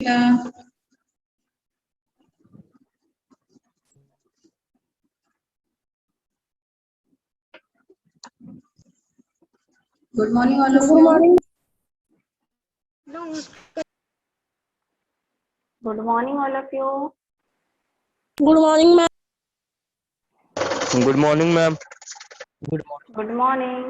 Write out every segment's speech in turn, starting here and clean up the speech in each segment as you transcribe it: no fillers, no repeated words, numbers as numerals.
क्या good morning all of you. Good morning, all of you. Good morning, ma'am. Good morning, ma'am. Good morning.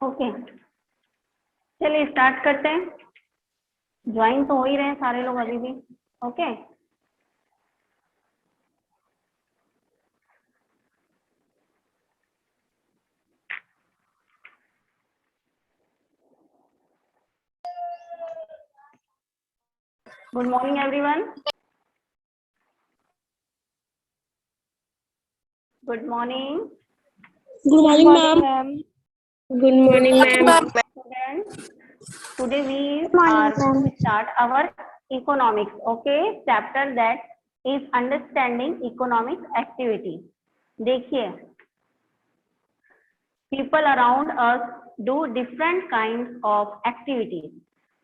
Okay, चलिए start करते हैं। Join तो हो ही रहे हैं सारे लोग अभी भी। Okay, good morning everyone. Good morning Good morning, ma'am. Good morning, ma'am. students. Today we are going to start our economics, okay, chapter that is understanding economic activity. देखिए, people around us do different kinds of activities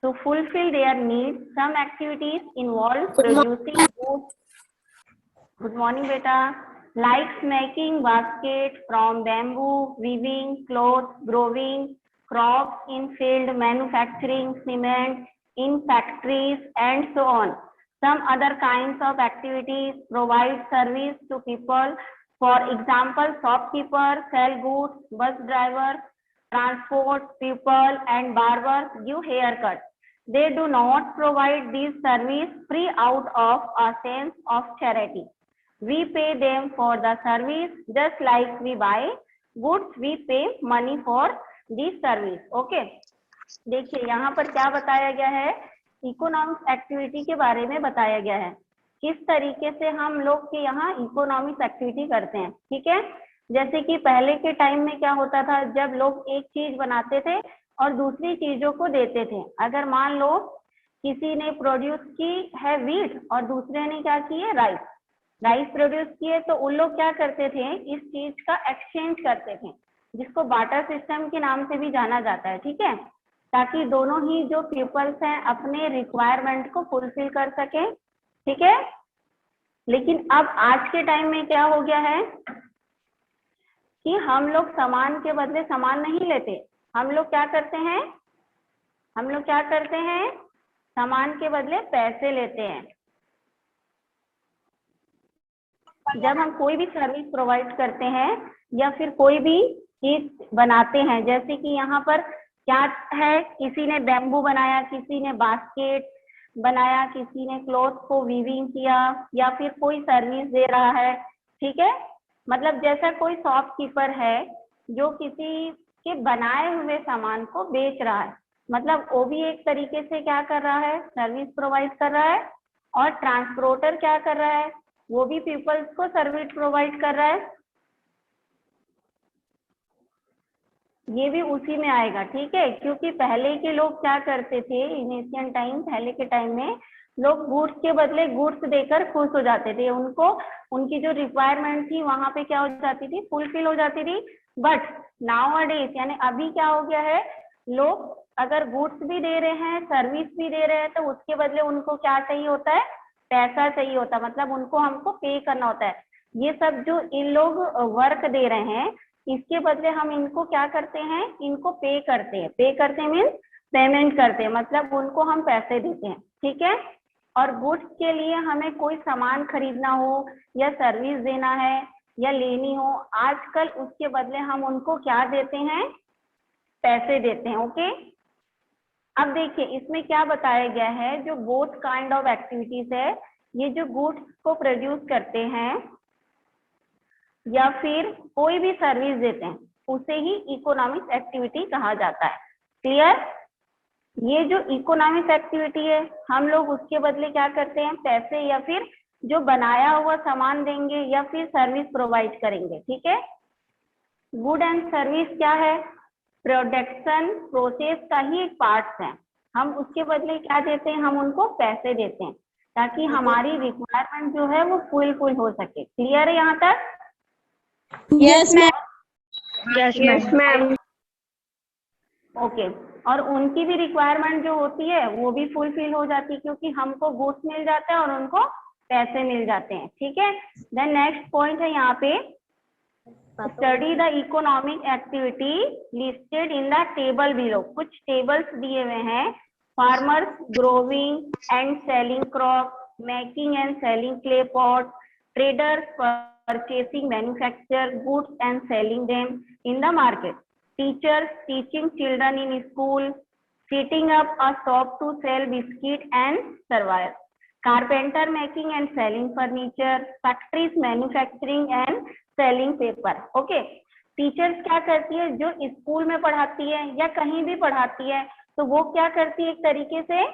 to fulfill their needs. Some activities involve producing goods. Good morning, beta. Like making baskets from bamboo, weaving clothes, growing crops in field, manufacturing cement in factories, and so on. Some other kinds of activities provide service to people. For example, shopkeeper, sell goods, bus driver, transport people, and barbers give haircut. They do not provide these services free out of a sense of charity. We pay them for the service, just like we buy goods, we pay money for this service. Okay, देखिए यहाँ पर क्या बताया गया है, economics activity के बारे में बताया गया है, किस तरीके से हम लोग के यहाँ इकोनॉमिक्स एक्टिविटी करते हैं। ठीक है, जैसे कि पहले के टाइम में क्या होता था, जब लोग एक चीज बनाते थे और दूसरी चीजों को देते थे। अगर मान लो किसी ने प्रोड्यूस की है व्हीट और दूसरे ने क्या की है राइस प्रोड्यूस किए, तो उन लोग क्या करते थे, इस चीज का एक्सचेंज करते थे, जिसको बार्टर सिस्टम के नाम से भी जाना जाता है। ठीक है, ताकि दोनों ही जो पीपल्स हैं अपने रिक्वायरमेंट को फुलफिल कर सके। ठीक है, लेकिन अब आज के टाइम में क्या हो गया है कि हम लोग सामान के बदले सामान नहीं लेते, हम लोग क्या करते हैं, सामान के बदले पैसे लेते हैं। जब हम कोई भी सर्विस प्रोवाइड करते हैं या फिर कोई भी चीज बनाते हैं, जैसे कि यहाँ पर क्या है, किसी ने बैम्बू बनाया, किसी ने बास्केट बनाया, किसी ने क्लॉथ को वीविंग किया, या फिर कोई सर्विस दे रहा है। ठीक है, मतलब जैसा कोई शॉपकीपर है जो किसी के बनाए हुए सामान को बेच रहा है, मतलब वो भी एक तरीके से क्या कर रहा है, सर्विस प्रोवाइड कर रहा है। और ट्रांसपोर्टर क्या कर रहा है, वो भी पीपल्स को सर्विस प्रोवाइड कर रहा है, ये भी उसी में आएगा। ठीक है, क्योंकि पहले के लोग क्या करते थे, इनिशियल टाइम, पहले के टाइम में लोग गुड्स के बदले गुड्स देकर खुश हो जाते थे, उनको उनकी जो रिक्वायरमेंट थी वहां पे क्या हो जाती थी, फुलफिल हो जाती थी। बट नाउ अ डेज, यानी अभी क्या हो गया है, लोग अगर गुड्स भी दे रहे हैं, सर्विस भी दे रहे हैं, तो उसके बदले उनको क्या चाहिए होता है? पैसा चाहिए होता है, मतलब उनको हमको पे करना होता है। ये सब जो इन लोग वर्क दे रहे हैं, इसके बदले हम इनको क्या करते हैं? इनको पे करते हैं। पे करते हैं मीन्स पेमेंट करते हैं, मतलब उनको हम पैसे देते हैं, ठीक है। और गुड्स के लिए हमें कोई सामान खरीदना हो या सर्विस देना है या लेनी हो, आजकल उसके बदले हम उनको क्या देते हैं? पैसे देते हैं, ओके। अब देखिए इसमें क्या बताया गया है, जो बोथ काइंड ऑफ एक्टिविटीज है, ये जो गुड्स को प्रोड्यूस करते हैं या फिर कोई भी सर्विस देते हैं, उसे ही इकोनॉमिक एक्टिविटी कहा जाता है। क्लियर? ये जो इकोनॉमिक एक्टिविटी है, हम लोग उसके बदले क्या करते हैं? पैसे या फिर जो बनाया हुआ सामान देंगे या फिर सर्विस प्रोवाइड करेंगे, ठीक है। गुड एंड सर्विस क्या है? प्रोडक्शन प्रोसेस का ही एक पार्ट है। हम उसके बदले क्या देते हैं? हम उनको पैसे देते हैं, ताकि हमारी रिक्वायरमेंट जो है वो फुल हो सके। क्लियर है यहाँ तक? Yes, ma'am. Yes, ma'am. Okay. और उनकी भी रिक्वायरमेंट जो होती है वो भी फुलफिल हो जाती है, क्योंकि हमको गुड्स मिल जाता है और उनको पैसे मिल जाते हैं, ठीक है। देन नेक्स्ट पॉइंट है यहाँ पे, study the economic activity listed in the table below. कुछ टेबल्स दिए हुए हैं। Farmers growing and selling crop, making and selling clay pot, traders purchasing manufacture goods and selling them in the market, teachers teaching children in school, setting up a shop to sell biscuit and survive, carpenter making and selling furniture, factories manufacturing and selling paper. Okay, teachers क्या करती है? जो school में पढ़ाती है या कहीं भी पढ़ाती है, तो वो क्या करती है? एक तरीके से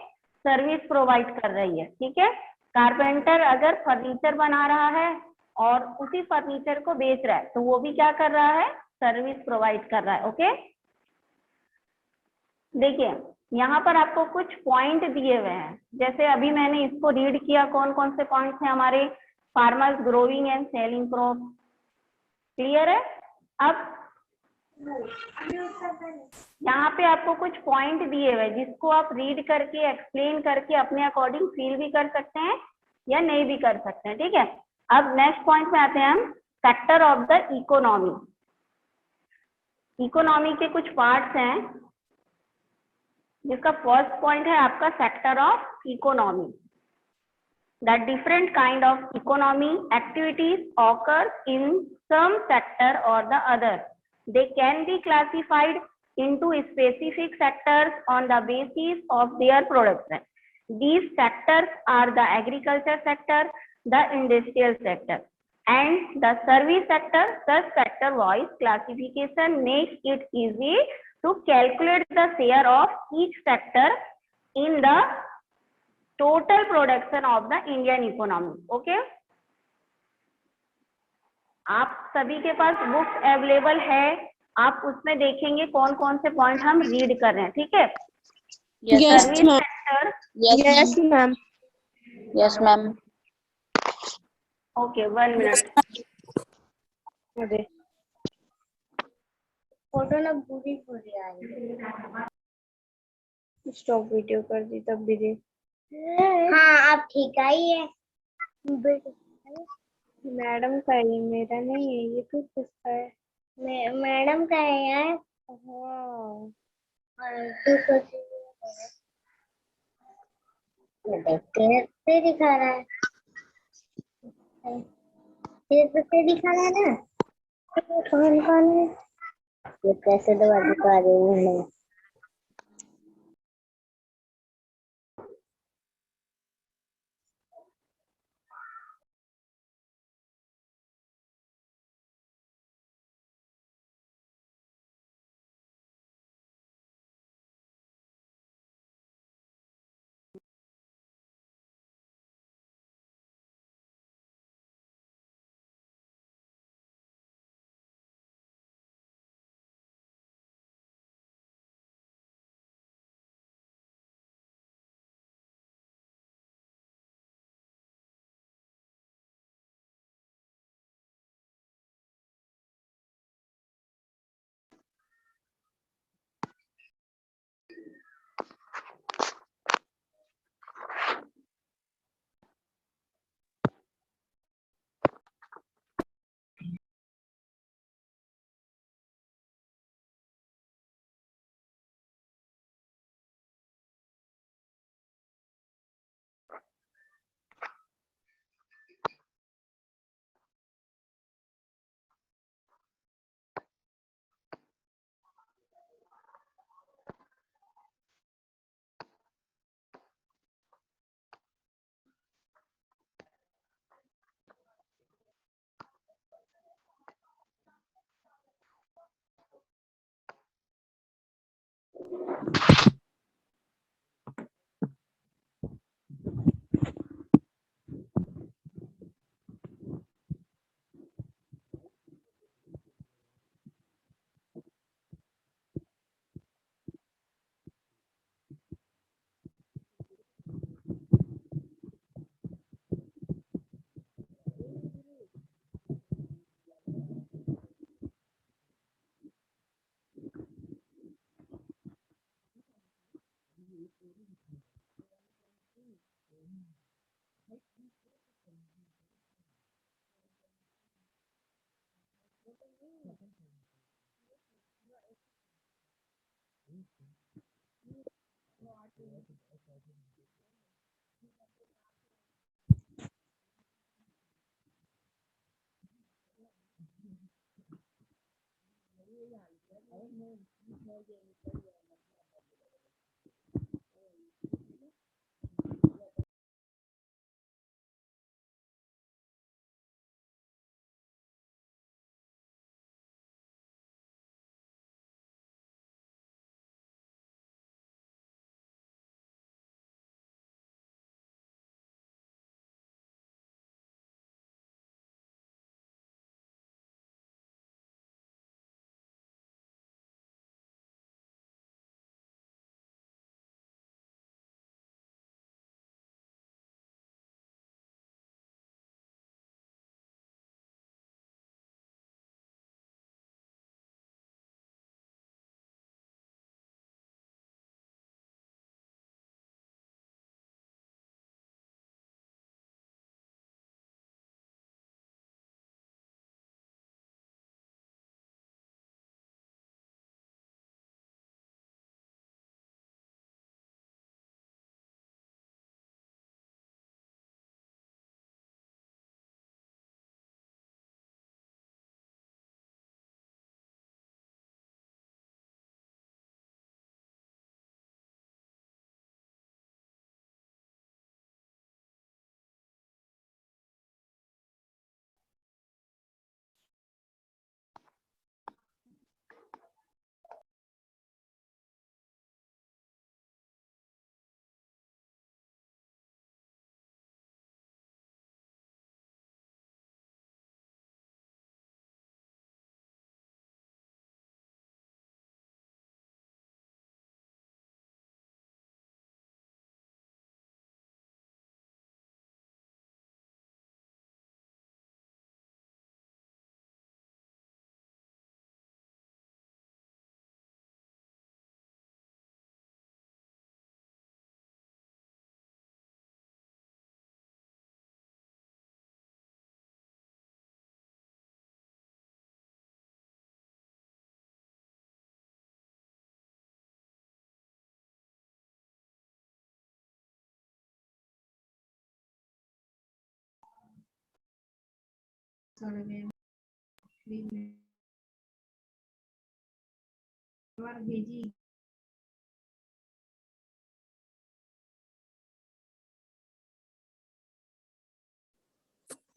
सर्विस प्रोवाइड कर रही है, ठीक है। कारपेंटर अगर फर्नीचर बना रहा है और उसी फर्नीचर को बेच रहा है, तो वो भी क्या कर रहा है? सर्विस प्रोवाइड कर रहा है, ओके। देखिए यहाँ पर आपको कुछ पॉइंट दिए हुए हैं, जैसे अभी मैंने इसको रीड किया। कौन कौन से पॉइंट्स हैं हमारे? Farmers growing and selling crop, clear है। अब यहाँ पे आपको कुछ पॉइंट दिए हुए हैं, जिसको आप रीड करके एक्सप्लेन करके अपने अकॉर्डिंग फील भी कर सकते हैं या नहीं भी कर सकते हैं, ठीक है। अब नेक्स्ट पॉइंट में आते हैं हम, sector of the economy. Economy के कुछ पार्ट्स हैं, जिसका फर्स्ट पॉइंट है आपका sector of economy. The different kind of economy activities occurs in some sector और the other, they can be classified into specific sectors on the basis of their production. These sectors are the agriculture sector, the industrial sector, and the service sector. Such sector wise classification makes it easy to calculate the share of each sector in the total production of the Indian economy. Okay, आप सभी के पास books available है, आप उसमें देखेंगे कौन कौन से पॉइंट हम रीड कर रहे हैं, ठीक है। Yes, service ma'am. Sector, Yes, ma'am. Yes, ma'am. Okay 1 minute. Photo ना पूरी पूरी आई। स्टॉप वीडियो कर दी तब भी दे। हाँ अब ठीक आई है। मैडम का है, मेरा नहीं है, ये तो किसका है? मैडम का है यार। हाँ तू सोच कैसे दिखा रहा है? कैसे दिखा रहा है ना? कौन कौन है? ये कैसे दबा दिखा रहे हैं?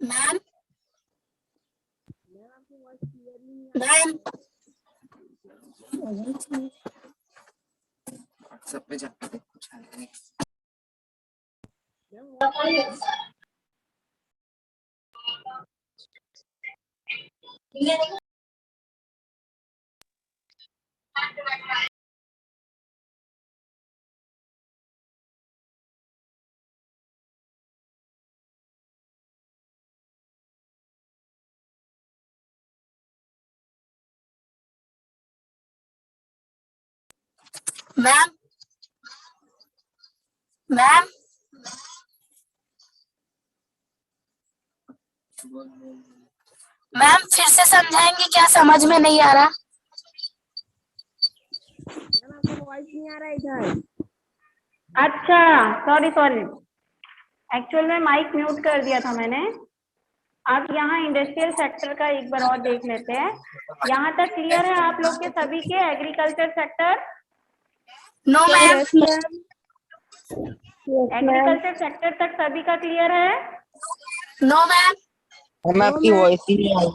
मैम मैम सब पे जाके कुछ मैम मैम मैम फिर से समझाएंगे क्या? समझ में नहीं आ रहा। अच्छा, सॉरी सॉरी, एक्चुअल में माइक म्यूट कर दिया था मैंने। आप यहाँ इंडस्ट्रियल सेक्टर का एक बार और देख लेते हैं। यहाँ तक क्लियर है आप लोग के सभी के? Agriculture sector, no ma'am. Agriculture sector तक सभी का क्लियर है? No ma'am. मैम आपकी वॉइस ही नहीं आई।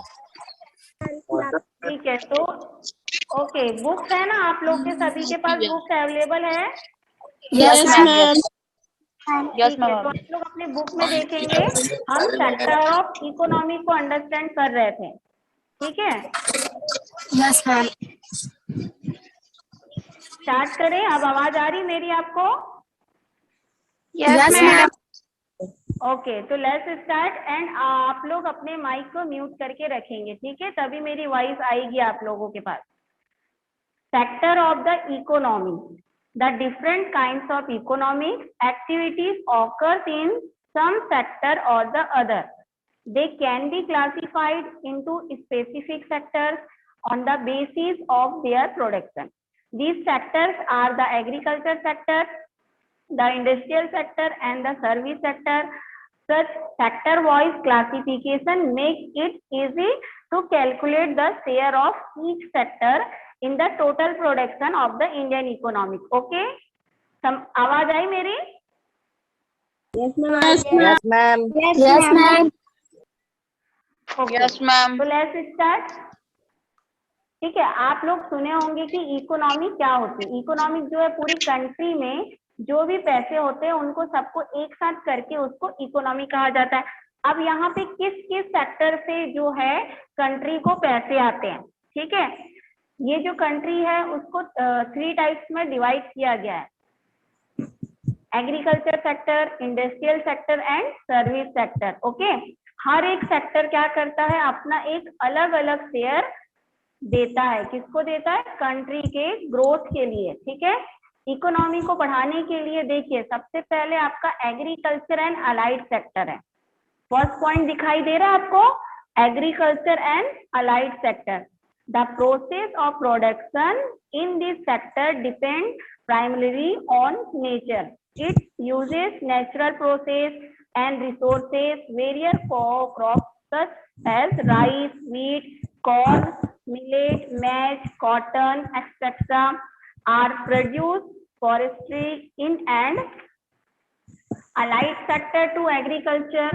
ठीक है, तो ओके, बुक्स है ना आप लोग के सभी के पास? बुक्स अवेलेबल है? Yes ma'am. यस ठीक है, तो मैम। आप लोग अपने बुक में देखेंगे हम सेक्टर ऑफ इकोनॉमी को अंडरस्टैंड कर रहे थे, ठीक है? Yes ma'am. स्टार्ट करें? अब आवाज आ रही मेरी आपको? Yes ma'am. ओके, तो लेट्स स्टार्ट। एंड आप लोग अपने माइक को म्यूट करके रखेंगे, ठीक है? तभी मेरी वॉइस आएगी आप लोगों के पास। Sector of the economy, the different kinds of economic activities occurs in some sector or the other. They can be classified into specific sectors on the basis of their production. These sectors are the agriculture sector, the industrial sector, and the service sector. Such sector-wise classification makes it easy to calculate the share of each sector in the total production of the Indian economy. Okay? आवाज आई मेरी? Yes, ma'am. Yes, ma'am. Okay. Yes, ma'am. तो let's start. ठीक है, आप लोग सुने होंगे कि इकोनॉमी क्या होती है. इकोनॉमिक जो है पूरी कंट्री में जो भी पैसे होते हैं उनको सबको एक साथ करके उसको इकोनॉमी कहा जाता है. अब यहाँ पे किस किस सेक्टर से जो है कंट्री को पैसे आते हैं. ठीक है, ये जो कंट्री है उसको 3 टाइप्स में डिवाइड किया गया है. Agriculture sector, industrial sector and service sector. Okay, हर एक सेक्टर क्या करता है, अपना एक अलग अलग शेयर देता है. किसको देता है? कंट्री के ग्रोथ के लिए. ठीक है, इकोनॉमी को बढ़ाने के लिए देखिए सबसे पहले आपका एग्रीकल्चर एंड अलाइड सेक्टर है. फर्स्ट पॉइंट दिखाई दे रहा है आपको, agriculture and allied sector. The process of production in this sector depend primarily on nature. It uses natural process and resources. Various crops such as rice, wheat, corn, millet, maize, cotton, etc. are produced. Forestry in and allied sector to agriculture.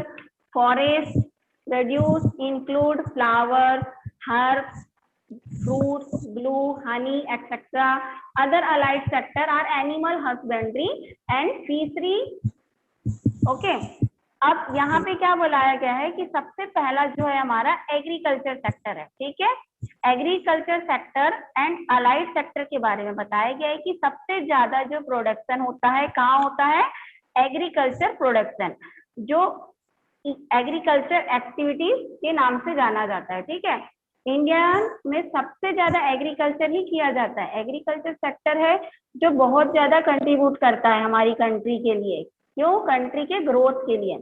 Forest produce include flowers, herbs, fruits, glue, honey, etc. Other allied sector are animal husbandry and fishery. Okay. अब यहाँ पे क्या बुलाया गया है कि सबसे पहला जो है हमारा एग्रीकल्चर सेक्टर है. ठीक है, agriculture sector and allied sector के बारे में बताया गया है कि सबसे ज्यादा जो प्रोडक्शन होता है कहाँ होता है? एग्रीकल्चर प्रोडक्शन, जो एग्रीकल्चर एक्टिविटीज के नाम से जाना जाता है. ठीक है, इंडिया में सबसे ज्यादा एग्रीकल्चर ही किया जाता है. एग्रीकल्चर सेक्टर है जो बहुत ज्यादा कंट्रीब्यूट करता है हमारी कंट्री के लिए. क्यों? कंट्री के ग्रोथ के लिए.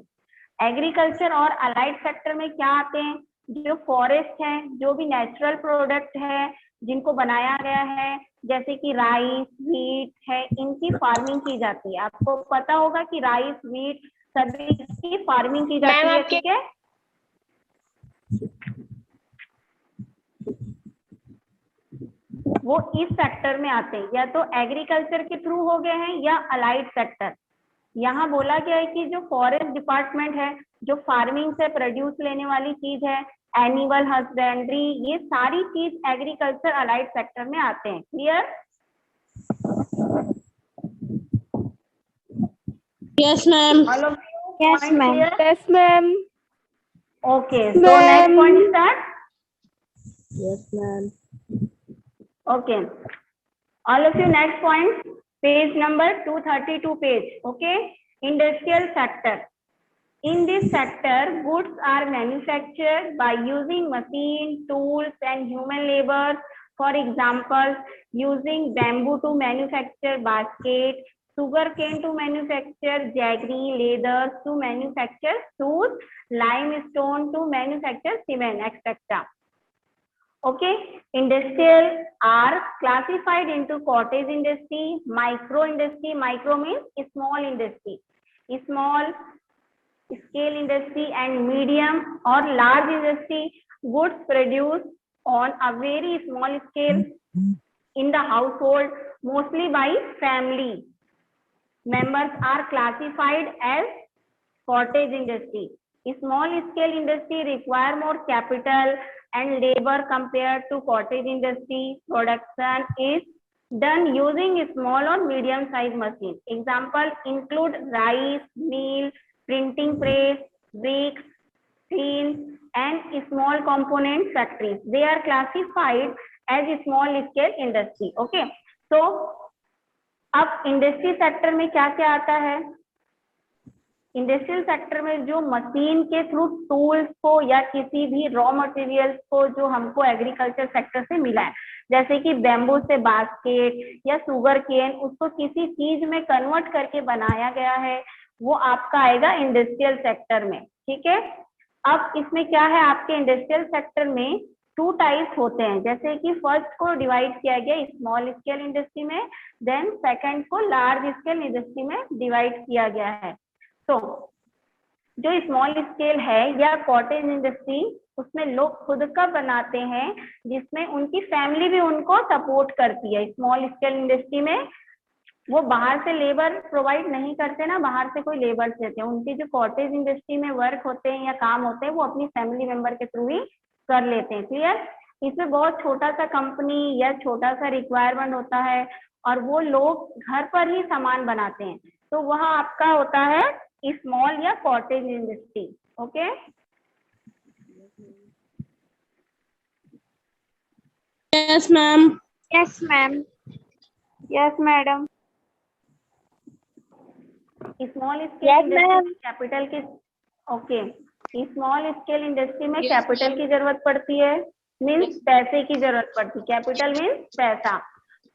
एग्रीकल्चर और अलाइड सेक्टर में क्या आते हैं? जो फॉरेस्ट है, जो भी नेचुरल प्रोडक्ट है जिनको बनाया गया है, जैसे कि राइस, व्हीट है, इनकी फार्मिंग की जाती है. आपको पता होगा कि राइस, व्हीट सभी की फार्मिंग की जाती है. ठीक है, वो इस सेक्टर में आते हैं, या तो एग्रीकल्चर के थ्रू हो गए हैं या अलाइड सेक्टर. यहाँ बोला गया है कि जो फॉरेस्ट डिपार्टमेंट है, जो फार्मिंग से प्रोड्यूस लेने वाली चीज है, एनिमल हस्बेंड्री, ये सारी चीज एग्रीकल्चर अलाइड सेक्टर में आते हैं. Clear? Yes, ma'am. All of you? Yes, ma'am. Yes, ma'am. Okay, so next point start. Yes, ma'am. Okay, all of you, next point, page number 232 page. Okay, industrial sector. In this sector, goods are manufactured by using machine, tools and human labor. For example, using bamboo to manufacture basket, sugarcane to manufacture jaggery, leather to manufacture shoes, limestone to manufacture cement, etc. Okay, industrial are classified into cottage industry, micro industry. Micro means small industry, small scale industry, and medium or large industry. Goods produced on a very small scale in the household, mostly by family members, are classified as cottage industry. Small scale industry require more capital and labor compared to cottage industry. Production is done using small or medium size machines. Example include rice mill, printing press, bricks, steel and small component factories. They are classified as small scale industry. Okay, so अब industry sector में क्या क्या आता है? Industrial sector में जो machine के through tools को या किसी भी रॉ मटेरियल्स को जो हमको एग्रीकल्चर सेक्टर से मिला है, जैसे कि बैम्बू से बास्केट या सुगर केन, उसको किसी चीज में कन्वर्ट करके बनाया गया है, वो आपका आएगा इंडस्ट्रियल सेक्टर में, ठीक है। अब इसमें क्या है, आपके इंडस्ट्रियल सेक्टर में 2 टाइप्स होते हैं, जैसे कि फर्स्ट को डिवाइड किया गया स्मॉल स्केल इंडस्ट्री में, देन सेकंड को लार्ज स्केल इंडस्ट्री में डिवाइड किया गया है। तो जो स्मॉल स्केल है या कॉटेज इंडस्ट्री, उसमें लोग खुद का बनाते हैं, जिसमें उनकी फैमिली भी उनको सपोर्ट करती है। स्मॉल स्केल इंडस्ट्री में वो बाहर से लेबर प्रोवाइड नहीं करते ना, बाहर से कोई लेबर देते हैं। उनके जो कॉटेज इंडस्ट्री में वर्क होते हैं या काम होते हैं, वो अपनी फैमिली मेंबर के थ्रू ही कर लेते हैं। क्लियर? इसमें बहुत छोटा सा कंपनी या छोटा सा रिक्वायरमेंट होता है और वो लोग घर पर ही सामान बनाते हैं, तो वह आपका होता है स्मॉल या cottage industry. Okay, Yes, ma'am. Yes, ma'am. Yes madam. Small scale Yes, industry ma'am. में कैपिटल की, ओके, स्मॉल स्केल इंडस्ट्री में Yes, कैपिटल ma'am. की जरूरत पड़ती है, मीन्स पैसे की जरूरत पड़ती है। कैपिटल मीन्स पैसा।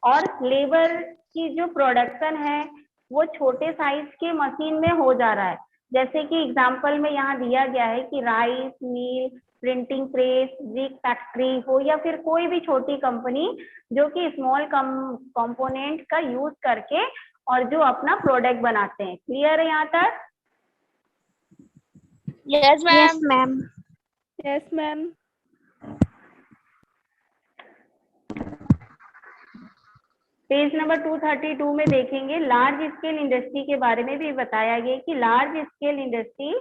और लेबर की जो प्रोडक्शन है वो छोटे साइज के मशीन में हो जा रहा है। जैसे कि एग्जांपल में यहाँ दिया गया है कि rice mill, printing press, brick factory हो या फिर कोई भी छोटी कंपनी जो कि स्मॉल कंपोनेंट का यूज करके और जो अपना प्रोडक्ट बनाते हैं। क्लियर है यहाँ तक? Yes, ma'am. Yes, ma'am. Page number 232 में देखेंगे, लार्ज स्केल इंडस्ट्री के बारे में भी बताया गया कि large scale industry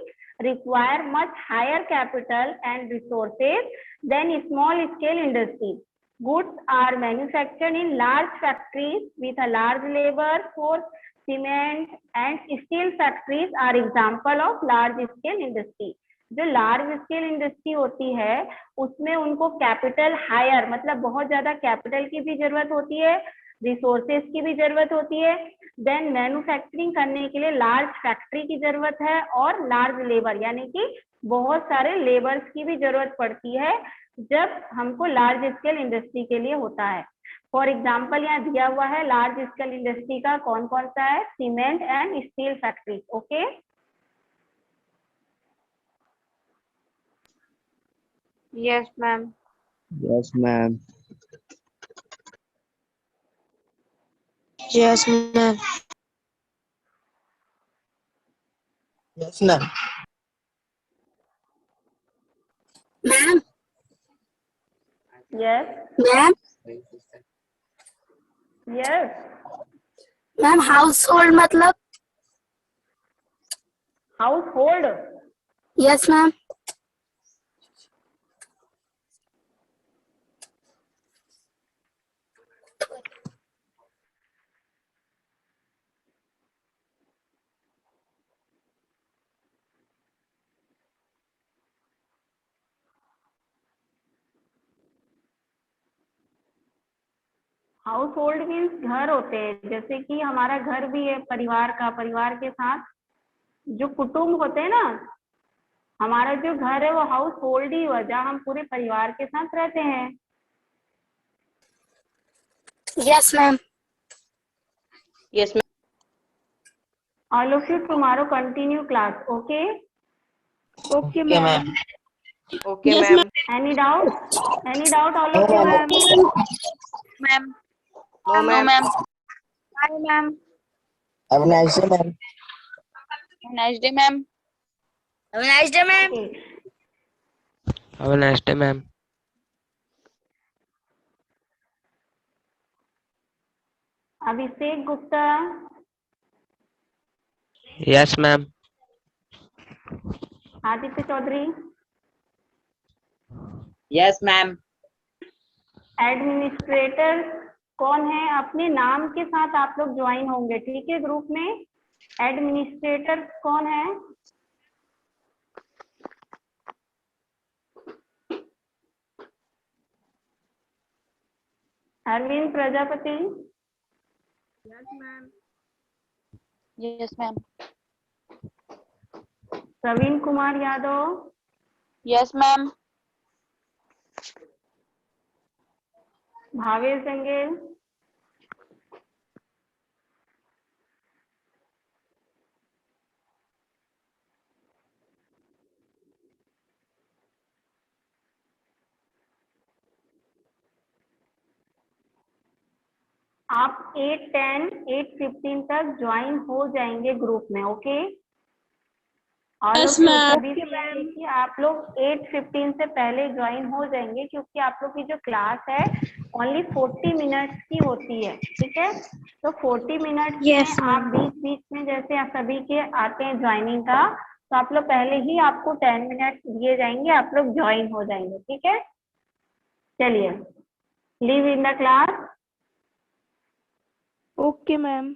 require much higher capital and resources than small scale industry. Goods are manufactured in large factories with a large labour force. Cement and steel factories are example of large scale industry. जो large scale industry होती है उसमें उनको capital higher, मतलब बहुत ज्यादा capital की भी जरूरत होती है, रिसोर्सेज की भी जरूरत होती है, देन मैन्युफैक्चरिंग करने के लिए लार्ज फैक्ट्री की जरूरत है, और लार्ज लेबर यानी कि बहुत सारे लेबर्स की भी जरूरत पड़ती है जब हमको लार्ज स्केल इंडस्ट्री के लिए होता है। फॉर एग्जाम्पल यहाँ दिया हुआ है लार्ज स्केल इंडस्ट्री का कौन कौन सा है, cement and steel factory. Okay, Yes, ma'am. Yes, ma'am. Yes, ma'am. Yes, ma'am. Ma'am. Yes Ma'am. Yes, Ma'am, household मतलब? House hold, Yes, ma'am. House hold means घर होते हैं, जैसे कि हमारा घर भी है परिवार का, परिवार के साथ जो कुटुंब होते हैं ना, हमारा जो घर है वो हाउस होल्ड ही हुआ जहाँ हम पूरे परिवार के साथ रहते हैं। Yes, ma'am. Yes, ma'am. All of you tomorrow continue class. Okay, Okay, ma'am. Okay, Yes, ma'am. ma'am. Any doubt, any doubt all No, of you? ma'am. Ma'am. No, ma'am. Bye, ma'am. Have a nice day, ma'am. Have a nice day, ma'am. Have a nice day, ma'am. Have a nice day, ma'am. Abhishek Gupta, Yes, ma'am. Aditya Chaudhary, Yes, ma'am. Administrator कौन है? अपने नाम के साथ आप लोग join होंगे, ठीक है, ग्रुप में। एडमिनिस्ट्रेटर कौन है? Arvind Prajapati, Yes, ma'am. Praveen Kumar Yadav, Yes, ma'am. Bhavesh जंगेल, आप 8:10, 8:15 तक ज्वाइन हो जाएंगे ग्रुप में, ओके? और Yes, लोग ma'am. सभी से ये कि आप लोग 8:15 से पहले ज्वाइन हो जाएंगे, क्योंकि आप लोग की जो क्लास है ओनली 40 मिनट्स की होती है, ठीक है? तो 40 मिनट्स Yes, में आप ma'am. बीच बीच में जैसे आप सभी के आते हैं ज्वाइनिंग का, तो आप लोग पहले ही आपको 10 मिनट्स दिए जाएंगे, आप लोग ज्वाइन हो जाएंगे, ठीक है? चलिए, leave in the class. Okay, ma'am.